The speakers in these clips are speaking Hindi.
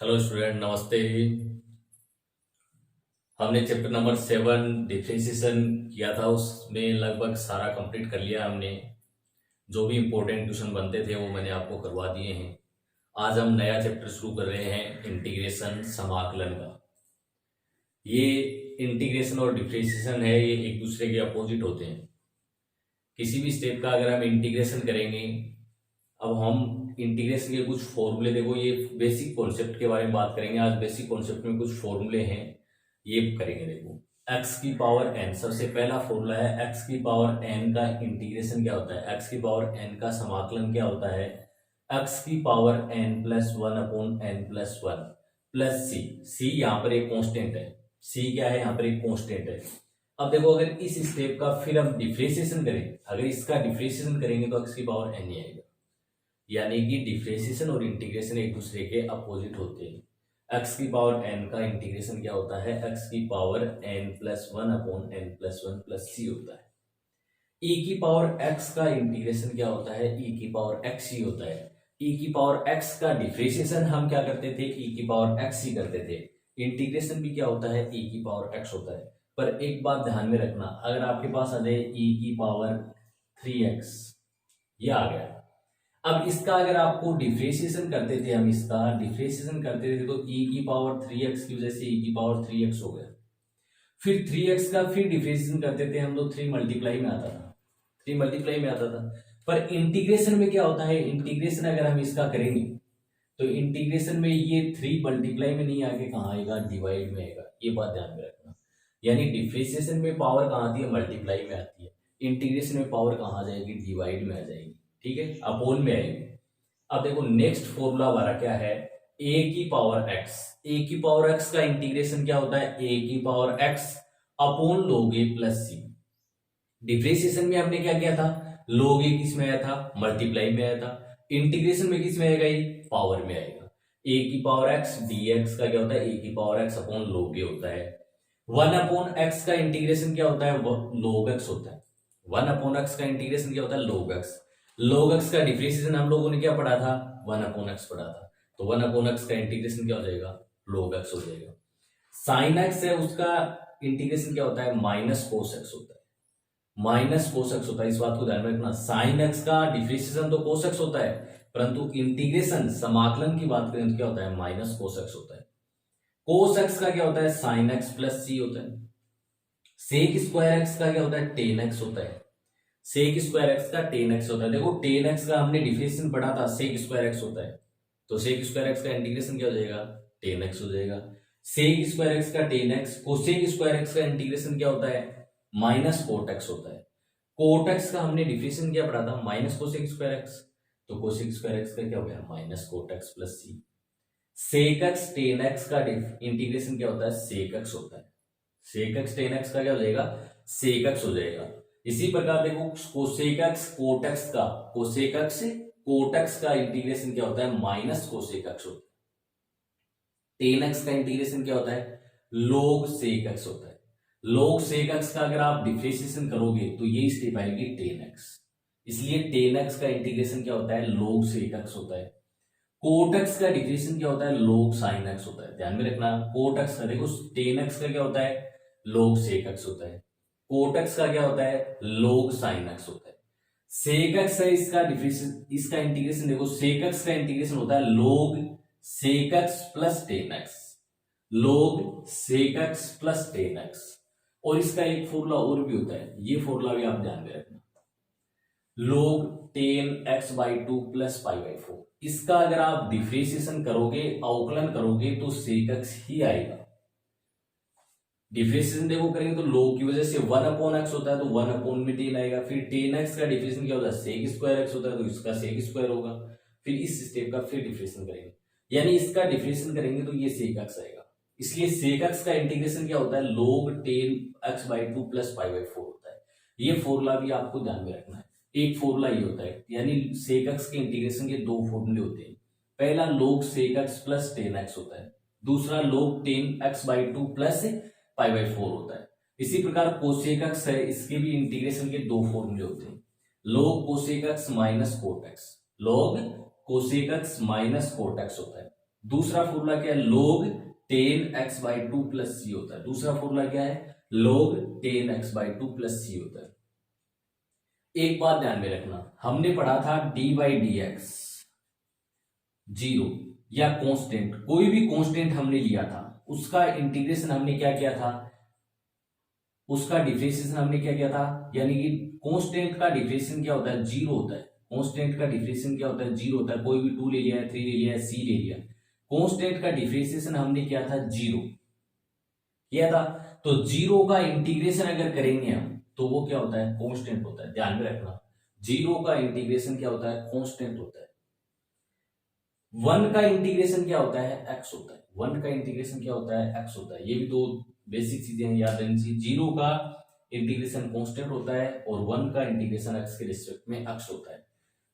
हेलो स्टूडेंट, नमस्ते। हमने चैप्टर नंबर 7 डिफरेंशिएशन किया था, उसमें लगभग सारा कंप्लीट कर लिया हमने। जो भी इम्पोर्टेंट क्वेश्चन बनते थे वो मैंने आपको करवा दिए हैं। आज हम नया चैप्टर शुरू कर रहे हैं, इंटीग्रेशन, समाकलन का। ये इंटीग्रेशन और डिफरेंशिएशन है, ये एक दूसरे के अपोजिट होते हैं। किसी भी स्टेप का अगर हम इंटीग्रेशन करेंगे, अब हम इंटीग्रेशन के कुछ फॉर्मूले, देखो ये बेसिक कॉन्सेप्ट के बारे में बात करेंगे आज। बेसिक कॉन्सेप्ट में कुछ फॉर्मूले हैं, ये करेंगे। देखो, एक्स की पावर एन, सबसे पहला फॉर्मूला है एक्स की पावर एन का इंटीग्रेशन क्या होता है, एक्स की पावर एन का समाकलन क्या होता है, एक्स की power n plus one upon n plus one plus c. C यहाँ पर एक कांस्टेंट है, सी क्या है यहाँ पर एक कांस्टेंट है। अब देखो, अगर इस स्टेप का फिर हम डिफरेंशिएशन करें, अगर इसका डिफरेंशिएशन करेंगे तो एक्स की पावर एन ही आएगा। यानी कि डिफरेंशिएशन और इंटीग्रेशन एक दूसरे के अपोजिट होते हैं। एक्स की पावर एन का इंटीग्रेशन क्या होता है, एक्स की power n plus one upon n plus one plus c होता है। ई की पावर एक्स का इंटीग्रेशन क्या होता है, ई की पावर एक्स ही होता है। ई की पावर एक्स का डिफरेंशिएशन हम क्या करते थे, ई की पावर एक्स ही करते थे। इंटीग्रेशन भी क्या होता है, ई की पावर एक्स होता है। पर एक बात ध्यान में रखना, अगर आपके पास आ जाए ई की पावर 3x, ये आ गया। अब इसका अगर आपको डिफरेंशिएशन करते थे, हम इसका डिफरेंशिएशन करते थे, तो e की पावर 3x की वजह से e की पावर 3x हो गया। फिर 3x का फिर डिफरेंशिएशन करते थे हम, तो 3 मल्टीप्लाई में आता था, 3 मल्टीप्लाई में आता था। पर इंटीग्रेशन में क्या होता है, इंटीग्रेशन अगर हम इसका करेंगे तो इंटीग्रेशन में ये 3 मल्टीप्लाई में नहीं आके कहाँ आएगा, डिवाइड में आएगा। ये बात ध्यान में रखना। यानी डिफरेंशिएशन में पावर कहाँ आती है, मल्टीप्लाई में आती है। इंटीग्रेशन में पावर कहाँ आ जाएगी, डिवाइड में आ जाएगी। ठीक है, अपोन में आएगी। अब देखो, नेक्स्ट फॉर्मूला हमारा क्या है, ए की पावर एक्स। ए की पावर एक्स का इंटीग्रेशन क्या होता है, ए की power x upon log a plus c. Differentiation में हमने क्या किया था, log a किस में आया था, मल्टीप्लाई में आया था। इंटीग्रेशन में किस में आएगा, ये पावर में आएगा। ए की पावर एक्स dx का क्या होता है, ए की power x upon log a होता है। 1 अपॉन एक्स का इंटीग्रेशन क्या होता है, log x होता है। 1 अपॉन एक्स का इंटीग्रेशन क्या होता है, log x। log x का डिफरेंशिएशन हम लोगों ने क्या पढ़ा था, 1 अपॉन एक्स पढ़ा था। तो 1 अपॉन एक्स का इंटीग्रेशन क्या हो जाएगा, log x हो जाएगा। साइन एक्स है, उसका इंटीग्रेशन क्या होता है, माइनस कोस एक्स होता है। माइनस कोस एक्स होता है, इस बात को ध्यान में रखना। साइन एक्स का डिफरेंशिएशन तो कोस एक्स होता है, परंतु इंटीग्रेशन, समाकलन की बात करें तो क्या होता है, माइनस कोस एक्स होता है। कोस एक्स का क्या होता है, साइन एक्स प्लस सी होता है। सेक स्क्वायर एक्स का क्या होता है, टेन एक्स होता है। सेक स्क्वायर एक्स का टेन एक्स होता है। देखो, टेन एक्स का हमने डिफरेंशिएशन पढ़ा था, सेक स्क्वायर एक्स होता है। तो सेक स्क्वायर एक्स का इंटीग्रेशन क्या हो जाएगा, टेन एक्स हो जाएगा। सेक स्क्वायर एक्स का ten x, cosec square x का इंटीग्रेशन क्या होता है, माइनस कोट एक्स होता है। कोट एक्स का हमने डिफरेंशिएशन क्या पढ़ा था, माइनस कोसेक स्क्वायर एक्स। तो कोसेक स्क्वायर एक्स का क्या हो गया, माइनस कोट एक्स प्लस सी। सेक एक्स टेन एक्स का इंटीग्रेशन क्या होता है, सेक एक्स होता है। सेक एक्स टेन एक्स का क्या हो जाएगा, सेक एक्स हो जाएगा। इसी प्रकार देखो, कोसेक एक्स कोट एक्स का, कोसेक एक्स कोट एक्स का इंटीग्रेशन क्या होता है, माइनस कोसेक एक्स होता है। टेन एक्स का इंटीग्रेशन क्या होता है, log सेक एक्स होता है। log सेक एक्स का अगर आप डिफरेंशिएशन करोगे तो ये स्टेप आएगी टेन एक्स। इसलिए टेन एक्स का इंटीग्रेशन क्या होता है, log सेक एक्स होता है। कोट एक्स का डिफरेंशिएशन क्या होता है, log साइन एक्स होता है। ध्यान में रखना, कोट एक्स का, देखो टेन एक्स का क्या होता है, log सेक एक्स होता है। कोट एक्स का क्या होता है, log साइन एक्स होता है। सेक एक्स है, इसका डिफरेंशिएशन, इसका इंटीग्रेशन देखो, सेक एक्स का इंटीग्रेशन होता है log sec x plus tan x, log sec x plus tan x. और इसका एक फॉर्मूला और भी होता है, ये फॉर्मूला भी आप ध्यान में रखना, log tan x by two plus pi by four. इसका अगर आप डिफरेंशिएशन करोगे, अवकलन करोगे, तो सेक एक्स ही आएगा। डिफरेंशिएशन देखो करेंगे तो log की वजह से 1 अपॉन एक्स होता है, तो 1 अपॉन में टेन आएगा। फिर टेन एक्स का डिफरेंशिएशन क्या होता है, सेक स्क्वायर एक्स होता है, तो इसका सेक स्क्वायर होगा। फिर इस स्टेप का फिर डिफरेंशिएशन करेंगे, यानी इसका डिफरेंशिएशन करेंगे तो ये सेक एक्स आएगा। इसलिए सेक एक्स का इंटीग्रेशन क्या होता है, log tan x by two plus pi by four होता है। ये फॉर्मूला भी आपको ध्यान में रखना है। एक फॉर्मूला ये होता है, यानी सेक एक्स के इंटीग्रेशन के दो फॉर्मूले होते हैं। पहला log sec x plus tan x होता है, दूसरा log tan x by two plus pi by four होता है। इसी प्रकार कोसेक एक्स है, इसके भी इंटीग्रेशन के दो फॉर्मूले होते हैं, log cosec x minus cot x, log cosec x minus cot x होता है। दूसरा फॉर्मूला क्या है, log 10x/2 प्लस सी होता है। दूसरा फॉर्मूला क्या है, log 10x/2 प्लस सी होता है। एक बात ध्यान में रखना, हमने पढ़ा था d/dx जीरो या कांस्टेंट, कोई भी कांस्टेंट हमने लिया था, उसका इंटीग्रेशन हमने क्या किया था, उसका डिफरेंशिएशन हमने क्या किया था, यानी कि कांस्टेंट का डिफरेंशिएशन क्या होता है, जीरो होता है। कांस्टेंट का डिफरेंशिएशन क्या होता है, जीरो होता है। कोई भी 2 ले लिया है, 3 ले लिया है, सी ले लिया, कांस्टेंट का डिफरेंशिएशन हमने किया था जीरो किया था। तो जीरो का इंटीग्रेशन अगर करेंगे हम तो वो क्या होता है, कांस्टेंट होता है। ध्यान में रखना, जीरो का इंटीग्रेशन क्या होता है, कांस्टेंट होता है। 1 का इंटीग्रेशन क्या होता है, एक्स होता है। 1 का इंटीग्रेशन क्या होता है, एक्स होता है। ये भी दो बेसिक चीजें हैं, याद रखनी चाहिए। जीरो का इंटीग्रेशन कांस्टेंट होता है और 1 का इंटीग्रेशन एक्स के रिस्पेक्ट में एक्स होता है।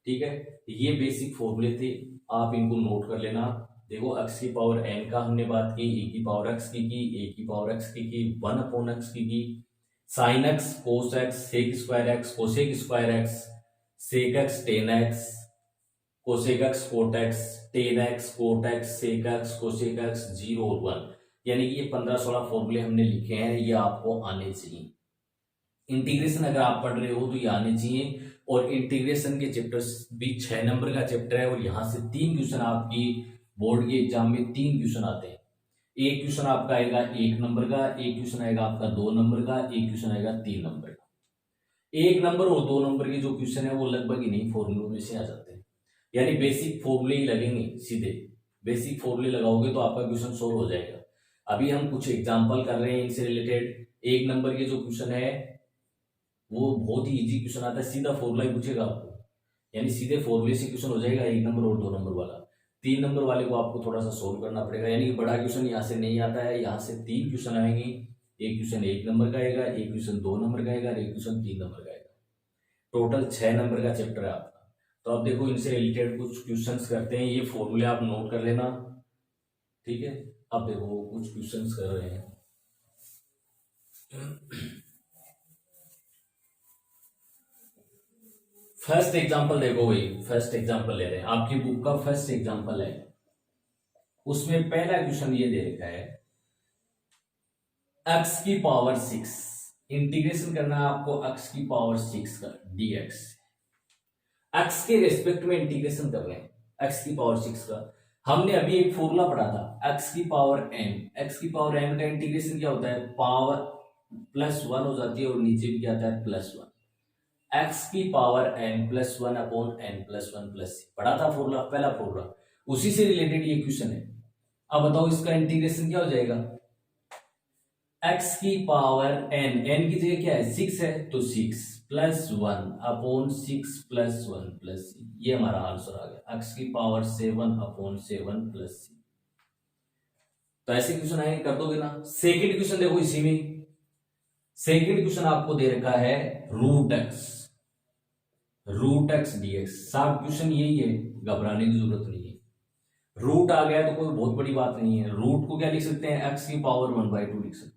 ठीक है, ये बेसिक फॉर्मूले थे, आप इनको नोट कर लेना। देखो, एक्स की पावर एन का हमने बात की, ए की पावर एक्स की, ए की पावर एक्स की, 1/x की, sine x, cos x, sec square x, cosec square x, sec x, tan x, cosec x, cot x, tan x, cot x, sec x, cosec x, 0 और 1। यानी कि ये 15-16 फॉर्मूले हमने लिखे हैं, ये आपको आने चाहिए। इंटीग्रेशन अगर आप पढ़ रहे हो तो ये आने चाहिए। और इंटीग्रेशन के चैप्टर्स भी 6 नंबर का चैप्टर है, और यहां से 3 क्वेश्चन आपकी बोर्ड के एग्जाम में 3 क्वेश्चन आते हैं। एक क्वेश्चन आपका आएगा 1 नंबर का, एक क्वेश्चन आएगा आपका 2 नंबर का, एक क्वेश्चन आएगा 3 नंबर का। 1 नंबर और 2 नंबर के जो क्वेश्चन है वो लगभग इन्हीं फॉर्मूलों में से आ जाते हैं, यानी बेसिक फॉर्मूले ही लगेंगे। सीधे बेसिक फॉर्मूले लगाओगे तो आपका क्वेश्चन सोल्व हो जाएगा। अभी हम कुछ एग्जांपल कर रहे हैं इनसे रिलेटेड। 1 नंबर के जो क्वेश्चन है वो बहुत ही इजी क्वेश्चन आता है, सीधा फॉर्मूला ही पूछेगा आपको, यानी सीधे फॉर्मूले से क्वेश्चन हो जाएगा 1 नंबर और 2 नंबर वाला। 3 नंबर वाले को आपको थोड़ा सा सोल्व करना पड़ेगा, यानी कि बड़ा क्वेश्चन यहाँ से नहीं आता है। यहाँ से 3 क्वेश्चन आएंगे, एक क्वेश्चन 1 नंबर का आएगा, एक क्वेश्चन 2 नंबर का आएगा, एक क्वेश्चन 3 नंबर का आएगा। टोटल 6 नंबर का चैप्टर है आपका। तो अब देखो, इनसे रिलेटेड कुछ क्वेश्चंस करते हैं, ये फॉर्मूले आप नोट कर लेना। ठीक है, अब देखो कुछ क्वेश्चंस कर रहे हैं। फर्स्ट एग्जांपल देखो भाई, फर्स्ट एग्जांपल ले रहे हैं, आपकी बुक का फर्स्ट एग्जांपल है। उसमें पहला क्वेश्चन ये दे रखा है, x की पावर 6, इंटीग्रेशन करना है आपको x की पावर 6 का dx। x के रेस्पेक्ट में इंटीग्रेशन कर रहे हैं x की पावर 6 का। हमने अभी एक फॉर्मूला पढ़ा था, x की पावर n, x की पावर n का इंटीग्रेशन क्या होता है, पावर +1 हो जाती है और नीचे भी क्या आता है, +1। x की power n +1 upon n +1 plus c, पढ़ा था फॉर्मूला, पहला फॉर्मूला, उसी से रिलेटेड ये क्वेश्चन है। अब बताओ इसका इंटीग्रेशन क्या हो जाएगा, x की पावर n, n की जगह क्या है, 6 है, तो 6 +1 अपॉन 6 +1 प्लस सी, ये हमारा आंसर आ गया, x की पावर 7 अपॉन 7 प्लस सी। तो ऐसे क्वेश्चन आएंगे, कर दोगे ना। सेकंड क्वेश्चन देखो, इसी में सेकंड क्वेश्चन आपको दे रखा है √x dx। सब क्वेश्चन यही है, घबराने की जरूरत नहीं है। रूट आ गया तो कोई बहुत बड़ी बात नहीं है। रूट को क्या लिख सकते हैं, x की पावर 1/2 लिख सकते हैं।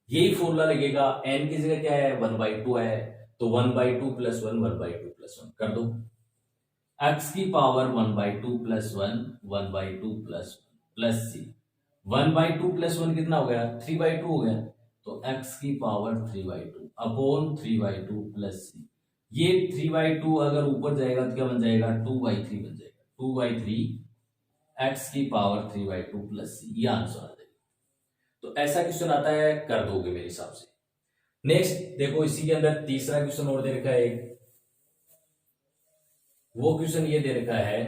यही फॉर्मूला लगेगा, n की जगह क्या है, 1/2 है, तो 1/2 + 1 1/2 + 1 कर दो। x की पावर 1/2 + 1 1/2 + 1 प्लस सी, 1/2 + 1 कितना हो गया, 3/2 हो गया, तो x की पावर 3/2 अपॉन 3/2 प्लस सी। ये 3/2 अगर ऊपर जाएगा तो क्या बन जाएगा, 2/3 बन जाएगा, 2/3 x की पावर 3/2 प्लस सी, ये आंसर आ जाएगा। तो ऐसा क्वेश्चन आता है, कर दोगे मेरे हिसाब से। नेक्स्ट देखो, इसी के अंदर तीसरा क्वेश्चन और दे रखा है, वो क्वेश्चन ये दे रखा है,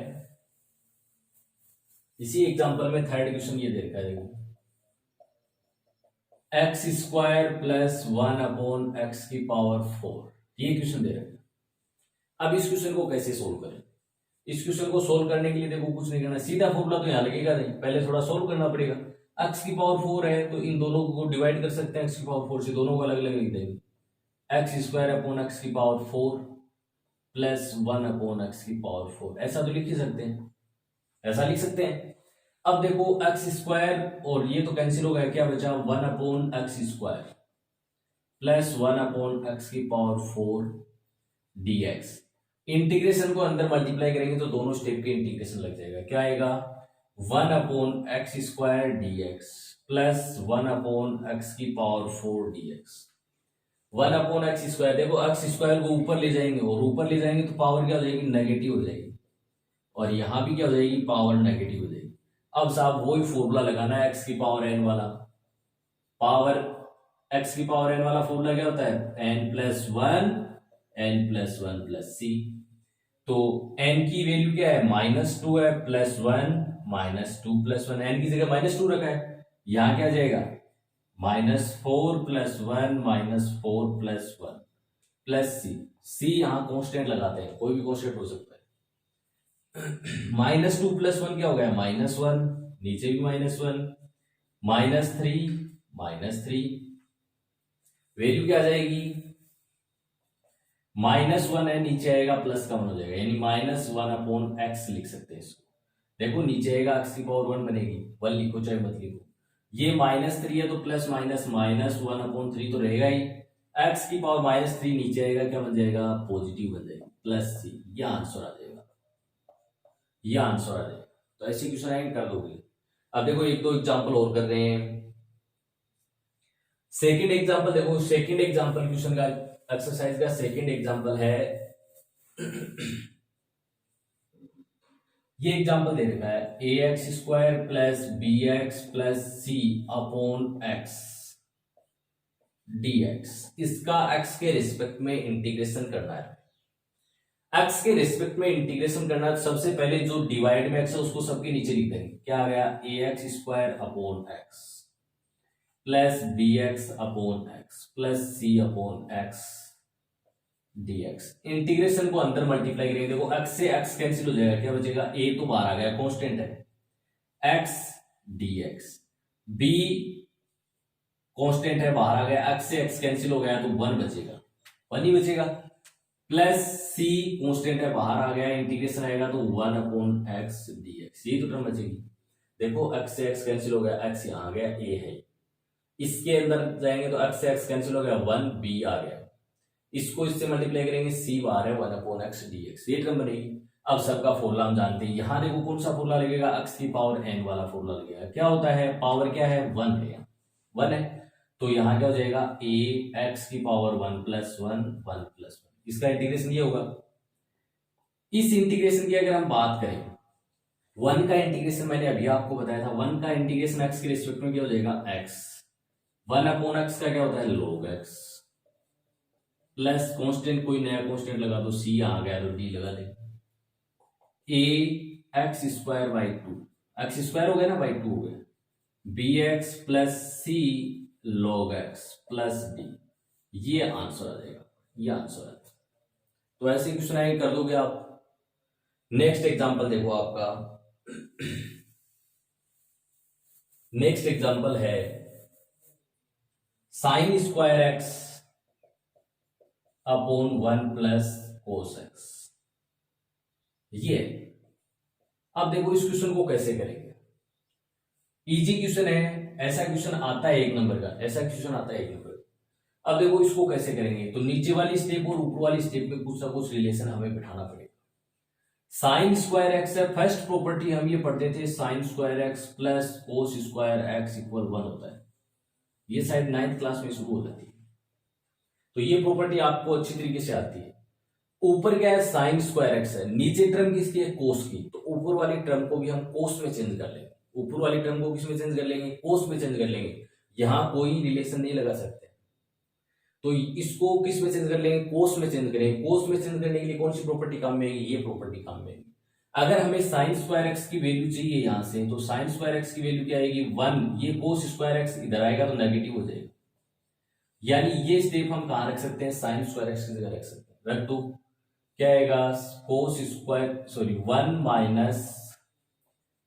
इसी एग्जांपल में थर्ड क्वेश्चन ये दे रखा है, देखो x² + 1 अपॉन x की पावर 4, ये क्वेश्चन दे रखा है। अब इस क्वेश्चन को कैसे सोल्व करें, इस क्वेश्चन को सोल्व करने के लिए देखो कुछ नहीं करना, सीधा फॉर्मूला तो यहां लगेगा नहीं, पहले थोड़ा सोल्व करना पड़ेगा। x की पावर 4 है तो इन दोनों को डिवाइड कर सकते हैं, x की पावर 4 से, दोनों को अलग अलग लिख देंगे, x² अपॉन x की पावर 4 + 1 अपॉन x की पावर 4, ऐसा तो लिख ही सकते हैं, ऐसा लिख सकते हैं। अब देखो x² और ये तो कैंसिल हो गया, क्या बचा, 1 अपॉन x² + 1 अपॉन x की पावर 4 dx। इंटीग्रेशन को अंदर मल्टीप्लाई करेंगे तो दोनों स्टेप के इंटीग्रेशन लग जाएगा, क्या आएगा, 1/x² dx plus 1/x⁴ dx। 1/x², देखो x² को ऊपर ले जाएंगे और ऊपर ले जाएंगे तो पावर क्या हो जाएगी, नेगेटिव हो जाएगी, और यहां भी क्या हो जाएगी, पावर नेगेटिव हो जाएगी। अब साहब वही फॉर्मूला लगाना है x⁴n वाला। पावर x⁴n वाला फॉर्मूला क्या होता है, n+1 c। तो n की वैल्यू क्या है, -2 है, +1 -2+1, n की जगह -2 रखा है, यहां क्या जाएगा, -4+1 -4+1 प्लस c यहां कांस्टेंट लगाते हैं, कोई भी कांस्टेंट हो सकता है। -2+1 क्या हो गया, -1, नीचे भी -1, -3 वैल्यू क्या आ जाएगी, -1 है, नीचे आएगा प्लस का 1 हो जाएगा, यानी -1/x लिख सकते हैं इसको। देखो नीचे आएगा x⁴1 बनेगी, 1 लिखो चाहे मत लिखो, ये -3 है तो प्लस माइनस -1/3 तो रहेगा ही, x⁻³ नीचे आएगा, क्या बन जाएगा, पॉजिटिव बन जाएगा, +c। यह आंसर आ जाएगा, यह आंसर आ जाएगा। तो ऐसे क्वेश्चन आएंगे, कर दोगे। अब देखो एक दो एग्जांपल और कर रहे हैं। सेकंड एग्जांपल देखो, सेकंड एग्जांपल क्वेश्चन का, एक्सरसाइज का सेकंड एग्जांपल है, ये एग्जांपल दे रखा है, ax² + bx + c/x dx। इसका x के रिस्पेक्ट में इंटीग्रेशन करना है। x के रिस्पेक्ट में इंटीग्रेशन करना है, सबसे पहले जो डिवाइड में x है उसको सबके नीचे लिख देंगे, क्या आ गया, ax² + bx/x + c/x dx। Integration को अंदर मल्टीप्लाई करेंगे, देखो x से x कैंसिल हो जाएगा, क्या बचेगा, a तो बाहर आ गया, कांस्टेंट है, x dx, b कांस्टेंट है, बाहर आ गया, x से x कैंसिल हो गया तो 1 बचेगा, 1 ही बचेगा, प्लस c कांस्टेंट है, बाहर आ गया, इंटीग्रेशन आएगा तो 1/x dx, ये तो टर्म बचेगी। देखो x से x कैंसिल हो गया, x यहां आ गया, a है, इसके अंदर जाएंगे तो x से x कैंसिल हो गया, 1 b आ गया, इसको इससे मल्टीप्लाई करेंगे, c बाहर है, 1/x dx, ये टर्म बनेगी। अब सबका फॉर्मूला हम जानते हैं, यहां देखो कौन सा फॉर्मूला लगेगा, x⁴n वाला फॉर्मूला लगेगा, क्या होता है, पावर क्या है, 1 है, 1 है, तो यहां क्या हो जाएगा, ax⁴1 + 1 1 + 1, इसका इंटीग्रेशन ये होगा। इस इंटीग्रेशन की अगर हम बात करें, 1 का इंटीग्रेशन मैंने अभी आपको बताया था, 1 का इंटीग्रेशन x के रिस्पेक्ट में क्या हो जाएगा, x, 1/x का क्या होता है, log x, प्लस कांस्टेंट कोई नया कांस्टेंट लगा दो, c आ गया तो d लगा दे, ax²/2, x² हो गया ना, 2 हो गया, bx + c log x + d, ये आंसर आ जाएगा, ये आंसर आ जाएगा। तो ऐसे क्वेश्चन आएंगे, कर दोगे आप। नेक्स्ट एग्जांपल देखो आपका, नेक्स्ट एग्जांपल है sin²x/1 + cos x, ये। अब देखो इस क्वेश्चन को कैसे करेंगे, इजी क्वेश्चन है, ऐसा क्वेश्चन आता है 1 नंबर का, ऐसा क्वेश्चन आता है 1 नंबर। अब देखो इसको कैसे करेंगे, तो नीचे वाली स्टेप और ऊपर वाली स्टेप में कुछ ना कुछ रिलेशन हमें बिठाना पड़ेगा। sin²x है, फर्स्ट प्रॉपर्टी हम ये पढ़ते थे, sin²x + cos²x = 1 होता है, ये शायद 9th क्लास में शुरू हो जाती है, तो ये प्रॉपर्टी आपको अच्छी तरीके से आती है। ऊपर क्या है, sin²x है, नीचे टर्म किसकी है, कोस की, तो ऊपर वाली टर्म को भी हम कोस में चेंज कर लेंगे, ऊपर वाली टर्म को किस में चेंज कर लेंगे, कोस में चेंज कर लेंगे, यहां कोई रिलेशन नहीं लगा सकते, तो इसको किस में चेंज कर लेंगे, कोस में चेंज करेंगे। कोस में चेंज करने के लिए कौन सी प्रॉपर्टी काम में आएगी, ये प्रॉपर्टी काम में आएगी। अगर हमें sin²x की वैल्यू चाहिए यहां से, तो sin²x की वैल्यू क्या आएगी, 1, ये cos²x इधर आएगा तो नेगेटिव हो जाएगा, यानी ये स्टेप हम कहां रख सकते हैं, sin²x की जगह रख सकते हैं, रख दो, क्या आएगा, 1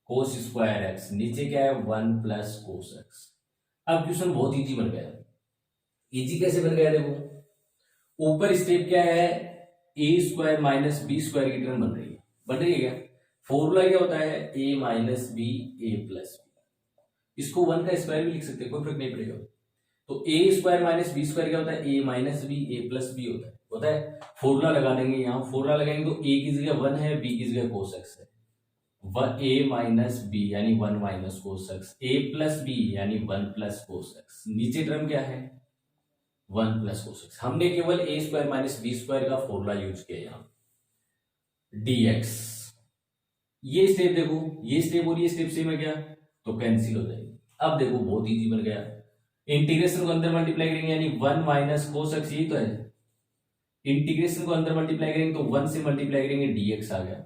- cos²x, नीचे क्या है, 1 + cos x। अब क्वेश्चन बहुत इजी बन गया। इजी कैसे बन गया, देखो ऊपर स्टेप क्या है, a² - b² की टर्म बन रही है क्या, फॉर्मूला क्या होता है, a - b a + b, इसको 1 का स्क्वायर भी लिख सकते हैं, कोई फर्क नहीं पड़ेगा। तो a² - b² क्या होता है, a - b a + b होता है, फॉर्मूला लगा देंगे, यहां फॉर्मूला लगाएंगे तो a की जगह 1 है, b की जगह cos x है, ए माइनस बी यानी 1 माइनस कोस एक्स, ए प्लस बी यानी 1 प्लस कोस एक्स, नीचे टर्म क्या है 1 प्लस कोस एक्स। हमने केवल ए स्क्वायर माइनस बी स्क्वायर का फॉर्मूला यूज किया यहां, dx। ये स्टेप देखो, ये स्टेप और ये स्टेप सेम है क्या, तो कैंसिल हो जाएगी। अब देखो बहुत इजी बन गया, इंटीग्रेशन को अंदर मल्टीप्लाई करेंगे यानी 1 माइनस कोस एक्स, यही तो है। इंटीग्रेशन को अंदर मल्टीप्लाई करेंगे तो 1 से मल्टीप्लाई करेंगे dx आ गया,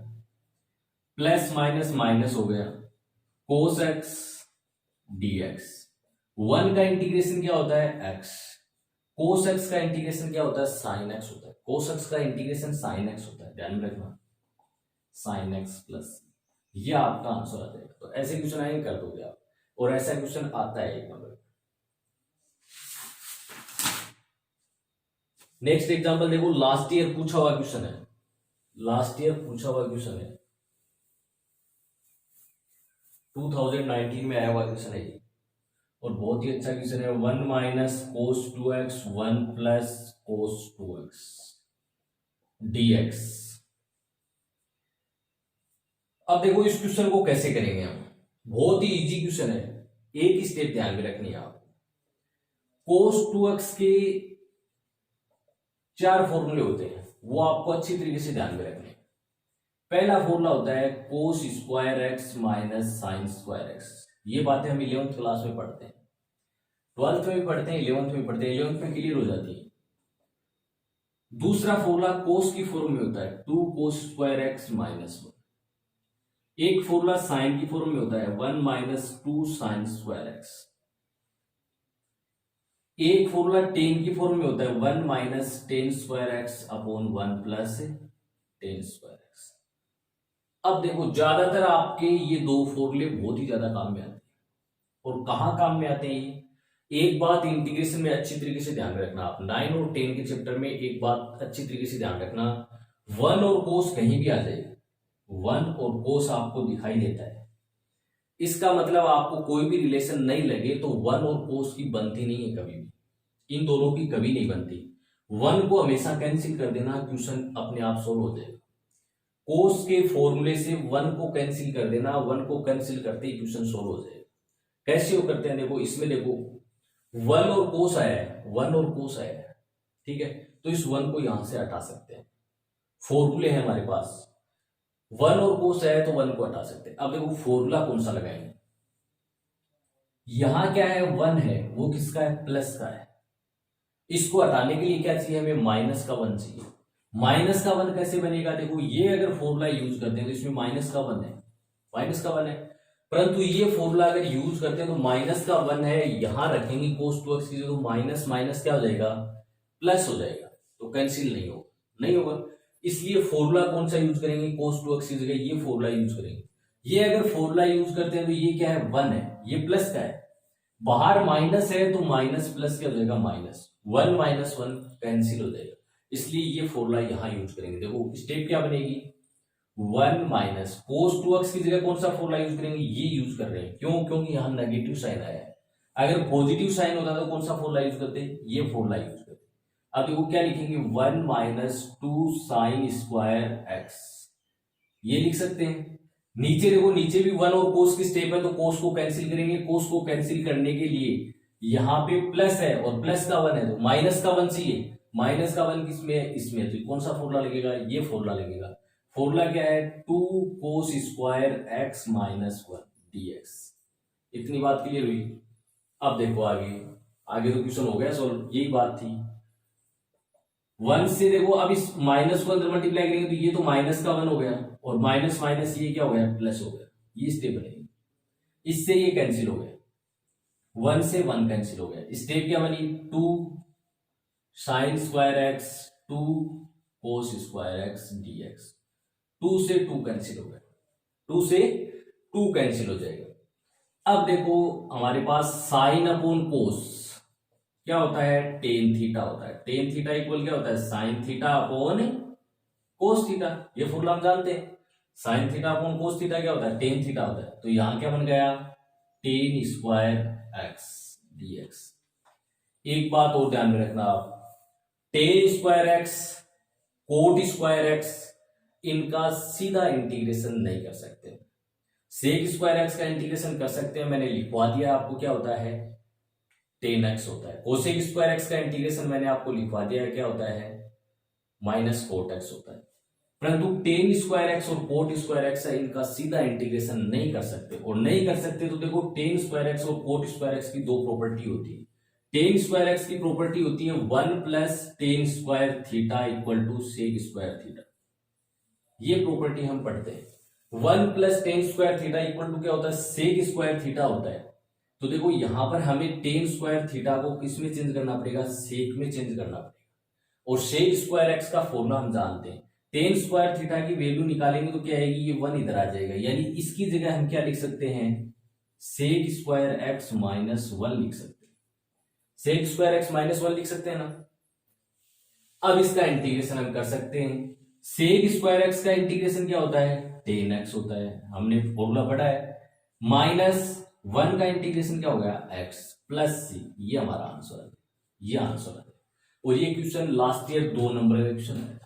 प्लस माइनस माइनस हो गया कोस एक्स dx। 1 का इंटीग्रेशन क्या होता है x, कोस एक्स का इंटीग्रेशन क्या होता है साइन एक्स होता है, कोस एक्स का इंटीग्रेशन साइन एक्स होता है, ध्यान में रखना साइन एक्स प्लस, ये आपका आंसर आ जाएगा। तो ऐसे क्वेश्चन आएंगे कर दोगे आप, और ऐसा क्वेश्चन आता है एक नंबर। नेक्स्ट एग्जांपल देखो, लास्ट ईयर पूछा हुआ क्वेश्चन है, लास्ट ईयर पूछा हुआ क्वेश्चन है, 2019 में आया हुआ क्वेश्चन है ये, और बहुत ही अच्छा क्वेश्चन है। 1 minus cos 2x 1 plus cos 2x dx। अब देखो इस क्वेश्चन को कैसे करेंगे हम, बहुत ही इजी क्वेश्चन है, एक स्टेप ध्यान में रखनी है आपको। कोस 2x के 4 फॉर्मूले होते हैं, वो आपको अच्छी तरीके से ध्यान में रखने हैं। पहला फॉर्मूला होता है कोस square x minus sign square x, ये बातें हम 11th क्लास में पढ़ते हैं, 12th में भी पढ़ते हैं, 11th में पढ़ते हैं, 11th में क्लियर हो जाती है। दूसरा फॉर्मूला कोस की फॉर्म में होता है 2 कोस स्क्वायर एक्स माइनस 1। एक फॉर्मूला साइन की फॉर्म में होता है 1 माइनस 2 साइन स्क्वायर एक्स। एक फॉर्मूला टेन की फॉर्म में होता है 1 minus ten square x upon 1 plus tan square x. अब देखो ज्यादातर आपके ये दो फॉर्मूले बहुत ही ज्यादा काम में आते हैं, और कहां काम में आते हैं ये, एक बात इंटीग्रेशन में अच्छी तरीके से ध्यान रखना आप, 9 और 10 के चैप्टर में एक बात अच्छी तरीके से ध्यान रखना, 1 और कोस कहीं भी आ जाएगा, 1 और कोस आपको दिखाई देता है, इसका मतलब आपको कोई भी रिलेशन नहीं लगे तो 1 और कोस की बनती नहीं है कभी भी, इन दोनों की कभी नहीं बनती। 1 को हमेशा कैंसिल कर देना, क्वेश्चन अपने आप सोल्व हो जाएगा। कोस के फॉर्मूले से 1 को कैंसिल कर देना, 1 को कैंसिल करते ही क्वेश्चन सोल्व हो जाएगा। कैसे वो करते हैं देखो, इसमें देखो 1 और कोस आया है, 1 और कोस आया है, ठीक है, तो इस 1 को यहां से हटा सकते हैं, फॉर्मूले है हमारे पास, 1 और कोस आया है तो 1 को हटा सकते हैं। अब देखो फॉर्मूला कौन सा लगाएंगे, यहां क्या है 1 है, वो किसका है प्लस का है, इसको हटाने के लिए क्या चाहिए हमें माइनस का 1 चाहिए। माइनस का 1 कैसे बनेगा, देखो ये अगर फॉर्मूला यूज करते हैं तो इसमें माइनस का 1 है, माइनस का 1 है, परंतु ये फॉर्मूला अगर यूज करते हैं तो माइनस का 1 है, यहां रखेंगे कोस 2x की जगह, माइनस माइनस क्या हो जाएगा प्लस हो जाएगा, तो कैंसिल नहीं होगा, नहीं होगा, इसलिए फॉर्मूला कौन सा यूज करेंगे, कोस 2x की जगह ये फॉर्मूला यूज करेंगे। ये अगर फॉर्मूला यूज करते हैं तो ये क्या है 1 है, ये प्लस का है, बाहर माइनस है तो माइनस प्लस क्या हो जाएगा माइनस, 1 माइनस 1 कैंसिल हो जाएगा, इसलिए ये फॉर्मूला यहां यूज करेंगे। देखो स्टेप क्या बनेगी, 1 माइनस कोस 2x की जगह कौन सा फॉर्मूला यूज करेंगे, ये यूज कर रहे हैं, क्यों, क्योंकि यहां नेगेटिव साइन आया है, अगर पॉजिटिव साइन होता तो कौन सा फॉर्मूला यूज करते, ये फॉर्मूला यूज करते। अब देखो क्या लिखेंगे 1 माइनस 2 साइन स्क्वायर एक्स, ये लिख सकते हैं। नीचे देखो, नीचे भी 1 और कोस की स्टेप है तो कोस को कैंसिल करेंगे, कोस को कैंसिल करने के लिए यहां पे प्लस है और प्लस का 1 है तो माइनस का 1 चाहिए, माइनस का 1 किसमें, इसमें, तो कौन सा फॉर्मूला लगेगा, ये फॉर्मूला लगेगा। फॉर्मूला क्या है 2 कोस स्क्वायर एक्स माइनस 1 dx। इतनी बात क्लियर हुई। अब देखो आगे, आगे तो क्वेश्चन हो गया सॉल्व, यही बात थी। 1 से देखो अब इस माइनस को अंदर मल्टीप्लाई करेंगे तो ये तो माइनस का 1 हो गया, और माइनस माइनस ये क्या हो गया प्लस हो गया, ये स्टेप बनेगी, इससे ये कैंसिल हो गया, 1 से 1 कैंसिल हो गया, स्टेप क्या बनी 2 साइन स्क्वायर एक्स 2 कोस स्क्वायर एक्स dx, 2 से 2 कैंसिल हो गया, 2 से 2 कैंसिल हो जाएगा। अब देखो हमारे पास साइन अपॉन कोस क्या होता है, टेन थीटा होता है, टेन थीटा इक्वल क्या होता है sine theta upon cos theta, ये फॉर्मूला हम जानते हैं, sine theta upon cos theta क्या होता है टेन थीटा होता है, तो यहां क्या बन गया टेन स्क्वायर एक्स dx। एक बात और ध्यान में रखना आप, ten square x coat square x इनका सीधा इंटीग्रेशन नहीं कर सकते, सेक स्क्वायर एक्स का इंटीग्रेशन कर सकते हैं, मैंने लिखवा दिया आपको, क्या होता है 10x होता है। कोसेक स्क्वायर एक्स का इंटीग्रेशन मैंने आपको लिखवा दिया, क्या होता है माइनस कोट एक्स होता है। परंतु टेन स्क्वायर एक्स और कोट स्क्वायर एक्स है, इनका सीधा इंटीग्रेशन नहीं कर सकते, और नहीं कर सकते तो देखो टेन स्क्वायर एक्स और कोट स्क्वायर एक्स की दो प्रॉपर्टी होती है। टेन स्क्वायर एक्स की प्रॉपर्टी होती है 1 plus tan square theta equal to sec square theta, ये प्रॉपर्टी हम पढ़ते हैं। 1 plus tan square theta equal to क्या होता है सेक स्क्वायर थीटा होता है। तो देखो यहां पर हमें टेन स्क्वायर थीटा को किस में चेंज करना पड़ेगा, सेक में चेंज करना पड़ेगा, और सेक स्क्वायर एक्स का फॉर्मूला हम जानते हैं। टेन स्क्वायर थीटा की वैल्यू निकालेंगे तो क्या आएगी, ये 1 इधर आ जाएगा, यानी इसकी जगह हम क्या लिख सकते हैं सेक स्क्वायर एक्स माइनस 1 लिख सकते हैं, सेक स्क्वायर एक्स माइनस 1 लिख सकते हैं ना। अब इसका इंटीग्रेशन हम कर सकते हैं। सेक स्क्वायर एक्स का इंटीग्रेशन क्या होता है 10x होता है, हमने फॉर्मूला पढ़ा है। माइनस 1 का इंटीग्रेशन क्या हो गया x प्लस सी, ये हमारा आंसर है, ये आंसर है। और ये क्वेश्चन लास्ट ईयर 2 नंबर का क्वेश्चन है,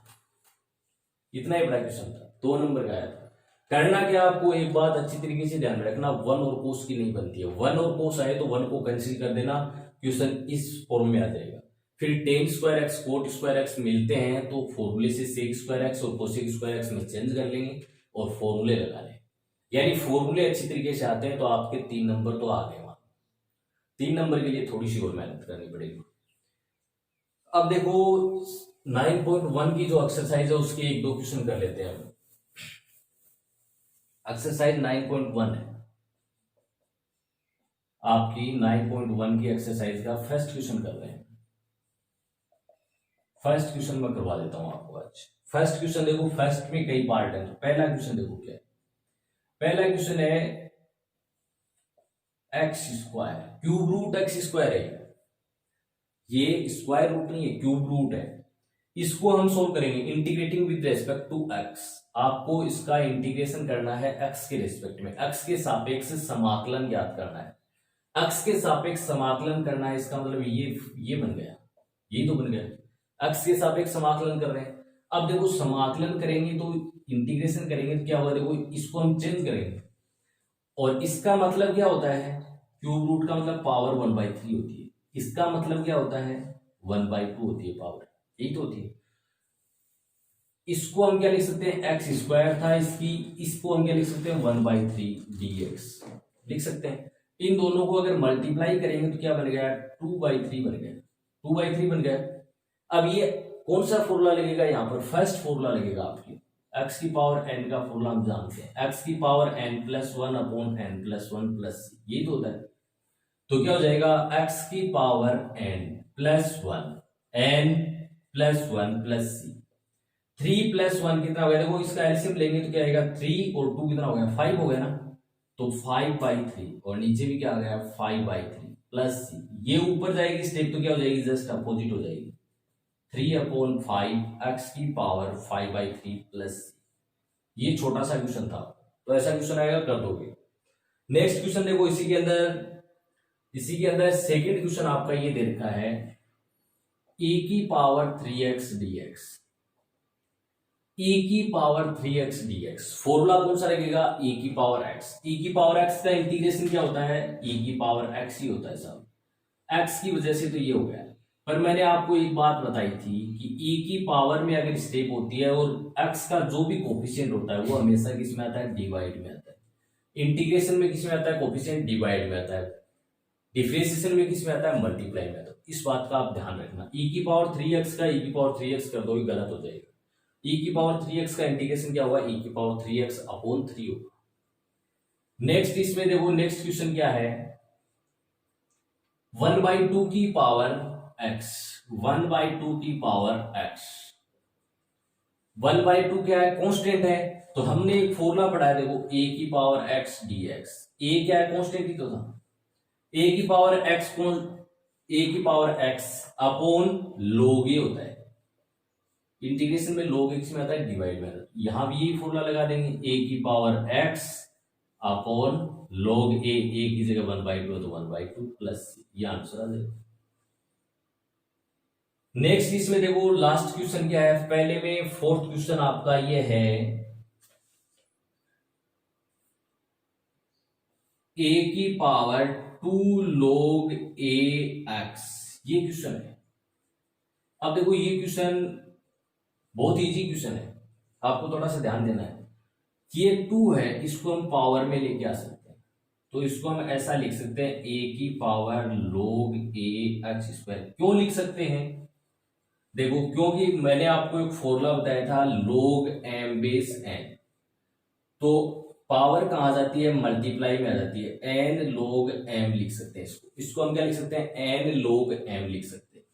इतना ही बड़ा क्वेश्चन था, 2 नंबर का आया था। करना क्या, आपको एक बात अच्छी तरीके से ध्यान रखना, 1 और कोस की नहीं बनती है। 1 और कोस आए तो 1 को कैंसिल कर देना, क्वेश्चन इस फॉर्म में आ जाएगा। फिर ten square x coat square x मिलते हैं तो फॉर्मूले से सेक स्क्वायर एक्स और कोसेक स्क्वायर एक्स में चेंज कर लेंगे और फॉर्मूले लगा लेंगे, यानी फॉर्मूले अच्छी तरीके से आते हैं तो आपके 3 नंबर तो आ गए। वहां 3 नंबर के लिए थोड़ी सी और मेहनत करनी पड़ेगी। अब देखो 9.1 की जो एक्सरसाइज है उसके 1-2 क्वेश्चन कर लेते हैं हम। एक्सरसाइज 9.1 है आपकी, 9.1 की एक्सरसाइज का फर्स्ट क्वेश्चन कर रहे हैं। फर्स्ट क्वेश्चन मैं करवा देता हूं आपको आज। फर्स्ट क्वेश्चन देखो, फर्स्ट में कई पार्ट है, तो पहला क्वेश्चन देखो क्या है। पहला क्वेश्चन है x square, cube root x square है, ये स्क्वायर रूट नहीं है, क्यूब रूट है। इसको हम सोल्व करेंगे integrating with respect to x. आपको इसका इंटीग्रेशन करना है एक्स के रेस्पेक्ट में, एक्स के सापेक्ष समाकलन ज्ञात करना है। एक्स के सापेक्ष समाकलन करना है, इसका मतलब ये बन गया, ये तो बन गया, एक्स के सापेक्ष समाकलन कर रहे हैं। अब देखो समाकलन करेंगे तो इंटीग्रेशन करेंगे तो क्या होगा, देखो इसको हम चेंज करेंगे, और इसका मतलब क्या होता है क्यूब रूट का मतलब पावर 1/3 होती है, इसका मतलब क्या होता है 1/2 होती है पावर, यही तो होती है। इसको हम क्या लिख सकते हैं, एक्स स्क्वायर था इसकी, इसको हम क्या लिख सकते हैं 1/3 dx लिख सकते हैं। इन दोनों को अगर मल्टीप्लाई करेंगे तो क्या बन गया 2/3 बन गया, 2/3 बन गया। अब ये कौन सा फॉर्मूला लगेगा, यहाँ पर फर्स्ट फॉर्मूला लगेगा आपकी, एक्स की पावर n का फॉर्मूला हम जानते हैं, एक्स की power n+1 upon n+1 plus ये तो होता है। तो क्या हो जाएगा x की पावर n+1 n+1 प्लस सी, 3+1 कितना हो गया, देखो इसका एलसीएम लेंगे तो क्या आएगा 3 और 2 कितना हो गया 5 हो गया ना, तो 5/3 और नीचे भी क्या आ गया 5/3 प्लस सी, ये ऊपर जाएगी स्टेप तो क्या हो जाएगी जस्ट अपोजिट हो जाएगी, 3/5 एक्स की पावर 5/3 प्लस सी। ये छोटा सा क्वेश्चन था, तो ऐसा क्वेश्चन आएगा कर दोगे। नेक्स्ट क्वेश्चन देखो, इसी के अंदर सेकंड क्वेश्चन आपका ये दे रखा है e की पावर 3x dx, e की पावर 3x dx। फॉर्मूला कौन सा लगेगा e की पावर x, e की पावर x का इंटीग्रेशन क्या होता है e की पावर x ही होता है साहब, x की वजह से तो ये हो गया। पर मैंने आपको एक बात बताई थी कि e की पावर में अगर स्टेप होती है और x का जो भी कोफिशिएंट होता है वो हमेशा किस में आता है डिवाइड में आता है, इंटीग्रेशन में किस में आता है कोफिशिएंट डिवाइड में आता है, डिफरेंशिएशन में किस में आता है मल्टीप्लाई में आता है। इस बात का आप ध्यान रखना, e की पावर 3x का e की पावर 3x कर दो गलत हो जाएगा, e की पावर 3x का इंटीग्रेशन क्या होगा e की पावर 3x अपॉन 3 होगा। नेक्स्ट इसमें देखो, नेक्स्ट क्वेश्चन क्या है 1/2 की पावर x, 1/2 की पावर x, 1/2 क्या है कांस्टेंट है, तो हमने एक फॉर्मूला पढ़ा है देखो a की पावर x dx, a क्या है कांस्टेंट ही तो था, a की power x upon log a होता है, इंटीग्रेशन में log x में आता है डिवाइड में आता है, यहां भी यही फॉर्मूला लगा देंगे a की power x upon log a की जगह 1/2 तो 1/2 प्लस ये आंसर आ जाएगा। नेक्स्ट इसमें देखो लास्ट क्वेश्चन क्या है, पहले में फोर्थ क्वेश्चन आपका ये है ए की पावर 2 log a x, ये क्वेश्चन है। अब देखो ये क्वेश्चन बहुत इजी क्वेश्चन है, आपको थोड़ा सा ध्यान देना है कि ये 2 है, इसको हम पावर में लेके आ सकते हैं। तो इसको हम ऐसा लिख सकते हैं a की power log a x square. क्यों लिख सकते हैं? देखो क्योंकि मैंने आपको एक फॉर्मूला बताया था log m बेस n, तो पावर कहाँ आ जाती है? मल्टीप्लाई में आ जाती है। n log m लिख सकते हैं इसको हम क्या लिख सकते हैं? n log m लिख सकते हैं।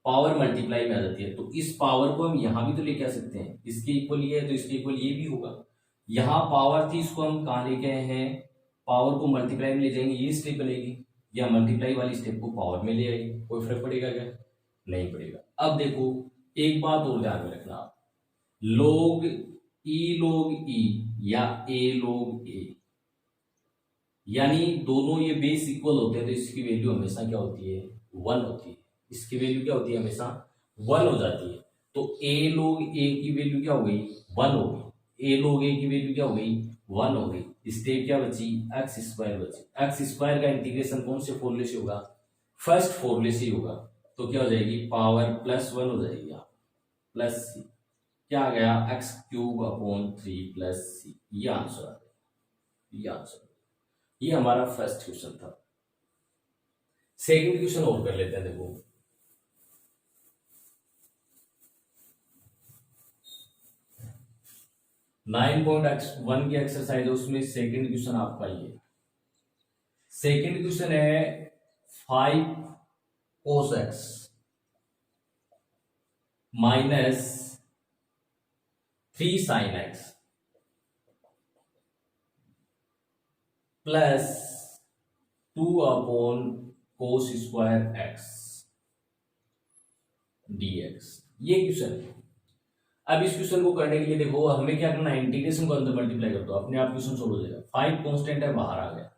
पावर मल्टीप्लाई में आ जाती है, तो इस पावर को हम यहां भी तो लेके आ सकते हैं। इसके इक्वल ये है तो इसके इक्वल ये भी होगा। यहां पावर थी, इसको हम कहां लेके आए हैं? पावर को मल्टीप्लाई में ले जाएंगे, ये स्टेप बनेगी, या मल्टीप्लाई वाली स्टेप को पावर में ले आएगी। कोई फर्क पड़ेगा क्या? नहीं पड़ेगा। अब देखो एक बात और ध्यान में रखना, आप log e या a log a, यानी दोनों ये बेस इक्वल होते हैं तो इसकी वैल्यू हमेशा क्या होती है? 1 होती है। इसकी वैल्यू क्या होती है? हमेशा 1 हो जाती है। तो a log a की वैल्यू क्या हो गई? 1 हो गई। a log a की वैल्यू क्या हो गई? 1 हो गई। स्टेप क्या बची? x स्क्वायर बची। x स्क्वायर का इंटीग्रेशन कौन से फॉर्मूले से होगा? फर्स्ट फॉर्मूले से होगा। तो क्या हो जाएगी? पावर +1 हो जाएगी, प्लस सी। क्या आ गया? x³ / 3 + c। ये आंसर आ गया, ये आंसर। ये हमारा फर्स्ट क्वेश्चन था। सेकंड क्वेश्चन और कर लेते हैं। देखो 9.1 की एक्सरसाइज है, उसमें सेकंड क्वेश्चन आपका ये। सेकंड क्वेश्चन है 5 cos x - 3 sin x plus 2 cos square x dx, ये क्वेश्चन है। अब इस क्वेश्चन को करने के लिए देखो हमें क्या करना है? इंटीग्रेशन को अंदर मल्टीप्लाई कर दो, अपने आप क्वेश्चन सोल्व हो जाएगा। 5 कांस्टेंट है, बाहर आ गया,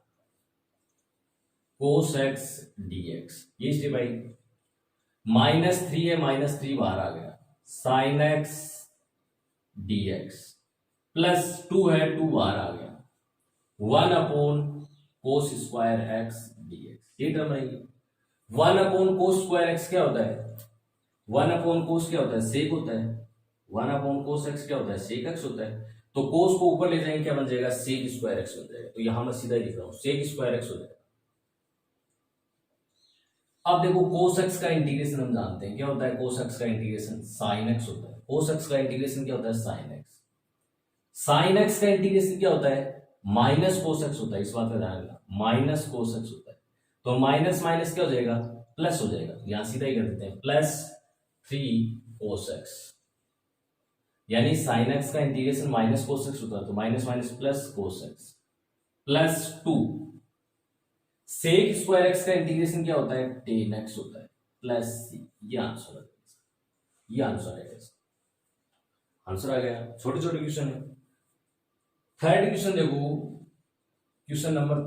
cos x dx, ये स्टेप आई। -3 है, -3 बाहर आ गया, sin x dx, प्लस 2 है, 2 बाहर आ गया, 1 cos स्क्वायर x dx, ये टर्म रहेगी। 1 cos स्क्वायर x क्या होता है? 1 cos क्या होता है? सेक होता है। 1 cos x क्या होता है? सेक x होता है। तो cos को ऊपर ले जाएंगे, क्या बन जाएगा? सेक स्क्वायर x बन जाएगा। तो यहां मैं सीधा ही लिख रहा हूं, सेक स्क्वायर x हो जाएगा। अब देखो cos x का इंटीग्रेशन हम जानते हैं, क्या होता है? cos x का इंटीग्रेशन sin x होता है। cos x का इंटीग्रेशन क्या होता है? sin x। sin x का इंटीग्रेशन क्या होता है? माइनस cos x होता है। इस बात का ध्यान रखना, माइनस cos x होता है। तो माइनस माइनस क्या हो जाएगा? प्लस हो जाएगा। यहां सीधा ही कर देते हैं, +3 cos x, यानी sin x का इंटीग्रेशन माइनस cos x होता है, तो minus minus plus cos x, plus 2 sec square x का इंटीग्रेशन क्या होता है? tan x होता है, प्लस c। ये आंसर आ गया, ये आंसर है, आंसर आ गया। छोटे छोटे क्वेश्चन है। थर्ड क्वेश्चन देखो, क्वेश्चन नंबर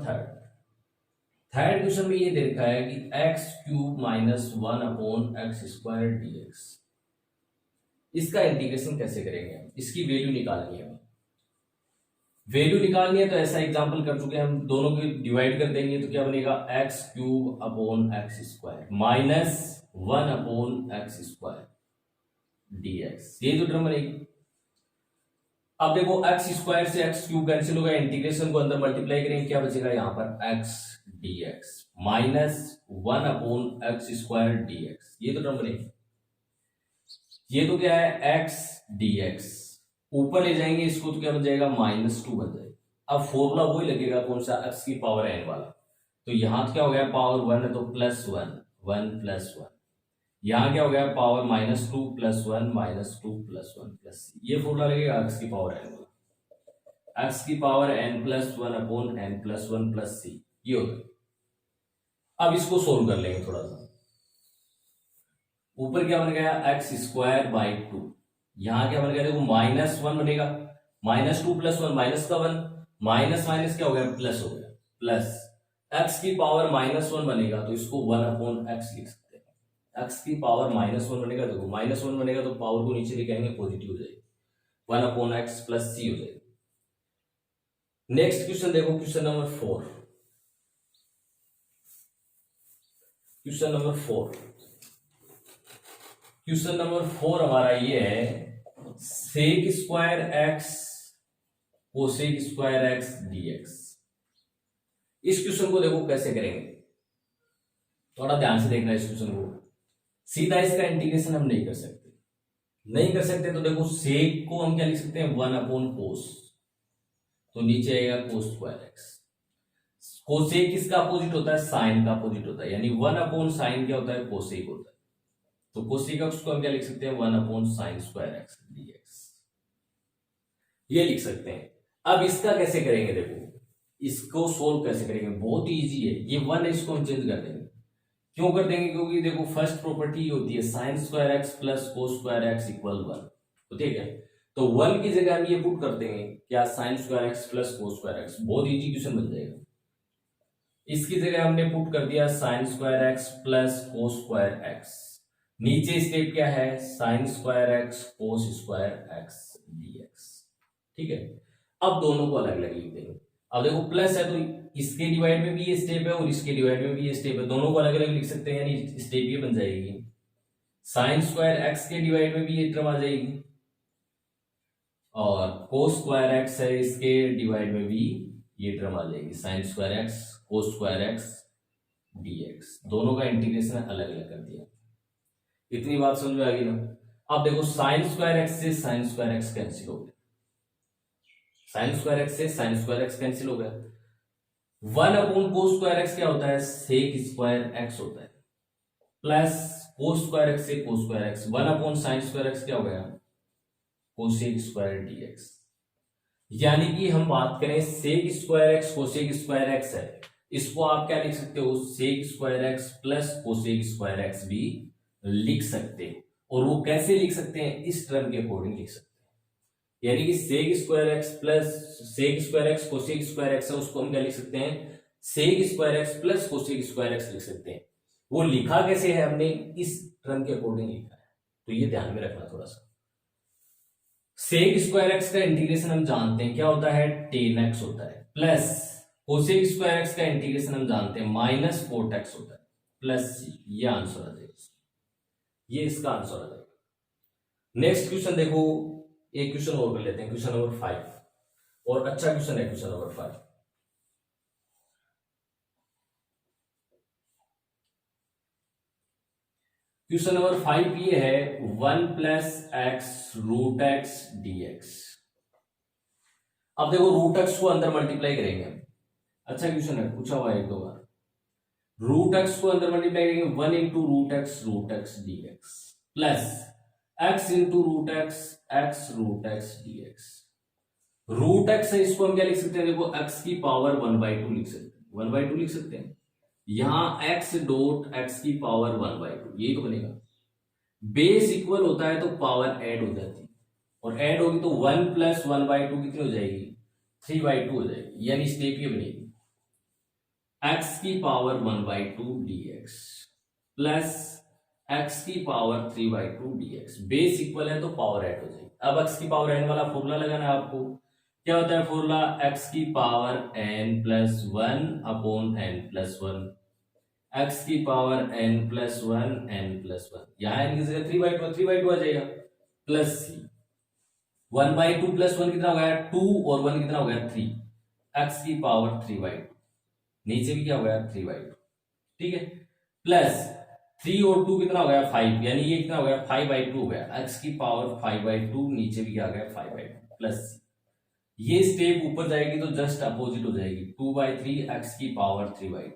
थर्ड क्वेश्चन में ये दे रखा है कि x³ - 1/x² dx, इसका इंटीग्रेशन कैसे करेंगे? इसकी वैल्यू निकालनी है। वैल्यू निकालनी है तो ऐसा एग्जांपल कर चुके हैं हम, दोनों को डिवाइड कर देंगे तो क्या बनेगा? x³ - 1/x² dx, ये जो टर्म बनेगी। अब देखो x² से x³ कैंसिल होगा, इंटीग्रेशन को अंदर मल्टीप्लाई करेंगे, क्या बचेगा यहाँ पर? x dx -1/x² dx, ये तो टर्म बनेगी। ये तो क्या है? x dx, ऊपर ले जाएंगे इसको तो क्या बन जाएगा? -2 बन जाएगा। अब फॉर्मूला वही लगेगा, कौन सा? x की पावर n वाला। तो यहां तो क्या हो गया? पावर 1 है तो +1, 1 + 1। यहां क्या हो गया? पावर -2 + 1 -2 + 1 +c, ये फॉर्मूला लगेगा x की पावर n वाला। x की पावर n + 1/n + 1 + c, ये हो गया। अब इसको सोल्व कर लेंगे थोड़ा सा। ऊपर क्या बन गया? x² / 2, यहां क्या बन गया? देखो -1 बनेगा, -2 + 1 माइनस का 1, माइनस माइनस क्या हो गया? प्लस हो गया, प्लस x की पावर -1 बनेगा तो इसको 1/x लिख सकते हैं। x की पावर -1 बनेगा, देखो -1 बनेगा तो पावर को नीचे लेके आएंगे, पॉजिटिव हो जाएगी, 1/x + c हो जाएगी। नेक्स्ट क्वेश्चन देखो, question number 4। Question number 4, question number 4 हमारा ये है sec square x cosec square x dx. इस क्वेश्चन को देखो कैसे करेंगे, थोड़ा ध्यान से देखना इस क्वेश्चन को। सीधा इसका इंटीग्रेशन हम नहीं कर सकते, तो देखो सेक को हम क्या लिख सकते हैं, 1/कोस, तो नीचे आएगा कोस स्क्वायर एक्स। कोसेक किसका अपोजिट होता है, साइन का अपोजिट होता है, यानी 1/साइन क्या होता है, कोसेक होता है। तो कोसेक एक्स को हम क्या लिख सकते हैं, 1/साइन स्क्वायर एक्स डीएक्स, ये लिख सकते हैं। अब इसका कैसे करेंगे, देखो इसको सोल्व कैसे करेंगे, बहुत ही इजी है। ये 1 है, इसको हम चेंज कर देंगे। क्यों कर देंगे, क्योंकि देखो फर्स्ट प्रॉपर्टी होती है sine square x plus cos square x equal 1, तो ठीक है। तो 1 की जगह हम ये पुट कर देंगे क्या, sine square x plus cos square x, बहुत इजी क्वेश्चन बन जाएगा। इसकी जगह हमने पुट कर दिया sine square x plus cos square x, नीचे स्टेप क्या है, sine square x cos square x dx, ठीक है। अब दोनों को अलग अलग लिख देंगे। अब देखो प्लस है तो इसके डिवाइड में भी ये स्टेप है और इसके डिवाइड में भी ये स्टेप है, दोनों को अलग अलग लिख सकते हैं, यानी स्टेप ये बन जाएगी साइन स्क्वायर एक्स के डिवाइड में भी ये टर्म आ जाएगी और कोस स्क्वायर एक्स है इसके डिवाइड में भी ये टर्म आ जाएगी, sine square x cos square x dx. दोनों का इंटीग्रेशन अलग अलग कर दिया। इतनी बात समझ में आ गई ना। अब देखो साइन स्क्वायर एक्स से साइन स्क्वायर एक्स कैंसिल हो गया, साइन स्क्वायर एक्स से साइन स्क्वायर एक्स कैंसिल हो गया। 1/कोस स्क्वायर एक्स क्या होता है, सेक स्क्वायर एक्स होता है, प्लस कोस स्क्वायर एक्स से कोस स्क्वायर एक्स, 1/साइन स्क्वायर एक्स क्या हो गया, कोसेक स्क्वायर डीएक्स। यानी कि हम बात करें sec square x cosec square x है, इसको आप क्या लिख सकते हो, sec square x plus cosec square x भी लिख सकते हैं। और वो कैसे लिख सकते हैं, इस टर्म के अकॉर्डिंग लिख सकते हैं। यानी कि sec square x plus sec square x cosec square x है, उसको हम क्या लिख सकते हैं, sec square x plus cosec square x लिख सकते हैं। वो लिखा कैसे है, हमने इस टर्म के अकॉर्डिंग लिखा है, तो ये ध्यान में रखना थोड़ा सा। सेक स्क्वायर एक्स का इंटीग्रेशन हम जानते हैं क्या होता है, tan x होता है, प्लस कोसेक स्क्वायर एक्स का इंटीग्रेशन हम जानते हैं -4x होता है, प्लस ये आंसर आ जाएगा, ये इसका आंसर आ जाएगा। नेक्स्ट क्वेश्चन देखो, एक क्वेश्चन और कर लेते हैं, क्वेश्चन नंबर 5, और अच्छा क्वेश्चन है क्वेश्चन नंबर 5। क्वेश्चन नंबर 5 ये है 1 + x√x dx। अब देखो रूट एक्स को अंदर मल्टीप्लाई करेंगे हम, अच्छा क्वेश्चन है, पूछा हुआ है एक दो बार। रूट एक्स को अंदर मल्टीप्लाई करेंगे 1 × √x dx plus x × √x dx। Root x है, इसको हम क्या लिख सकते हैं, देखो x की पावर 1/2 लिख सकते हैं, 1/2 लिख सकते हैं। यहां x डॉट x की पावर 1/2, यही तो बनेगा। बेस इक्वल होता है तो पावर ऐड हो जाती है, और ऐड होगी तो 1 + 1/2 कितनी हो जाएगी, 3/2 हो जाएगी, यानी स्टेप ये बनेगी x की पावर 1/2 dx प्लस x की पावर 3/2 dx। बेस इक्वल है तो पावर ऐड हो जाएगी। अब x की पावर n वाला फॉर्मूला लगाना है आपको, क्या होता है फॉर्मूला, x की पावर n + 1/n+1, x की पावर n+1 n+1, यहां n की जगह 3/2 आ जाएगा, प्लस 1/2 + 1 कितना हो गया 2 और 1 कितना हो गया 3, x की पावर 3/2, नीचे भी क्या हो गया 3/2, ठीक है, प्लस 3 और 2 कितना हो गया 5, यानी ये कितना हो गया 5/2 हो गया, x की पावर 5/2, नीचे भी क्या आ गया 5/2, प्लस ये स्टेप ऊपर जाएगी तो जस्ट अपोजिट हो जाएगी, 2/3 x की पावर 3/2,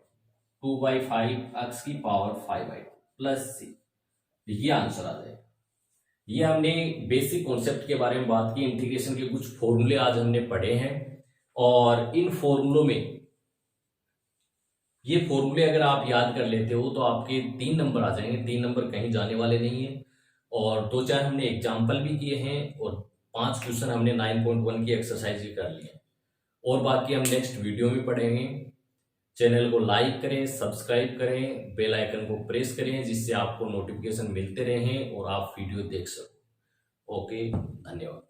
2/5 x की पावर 5/2 प्लस c, ये आंसर आ जाएगा। ये हमने बेसिक कॉन्सेप्ट के बारे में बात की, इंटीग्रेशन के कुछ फॉर्मूले आज हमने पढ़े हैं, और इन फॉर्मूलों में ये फॉर्मूले अगर आप याद कर लेते हो तो आपके 3 नंबर आ जाएंगे, 3 नंबर कहीं जाने वाले नहीं है। और 2-4 हमने एग्जाम्पल भी किए हैं, और 5 क्वेश्चन हमने 9.1 की एक्सरसाइज भी कर लिए हैं, और बाकी हम नेक्स्ट वीडियो में पढ़ेंगे। चैनल को लाइक करें, सब्सक्राइब करें, बेल आइकन को प्रेस करें, जिससे आपको नोटिफिकेशन मिलते रहें और आप वीडियो देख सको। ओके, धन्यवाद।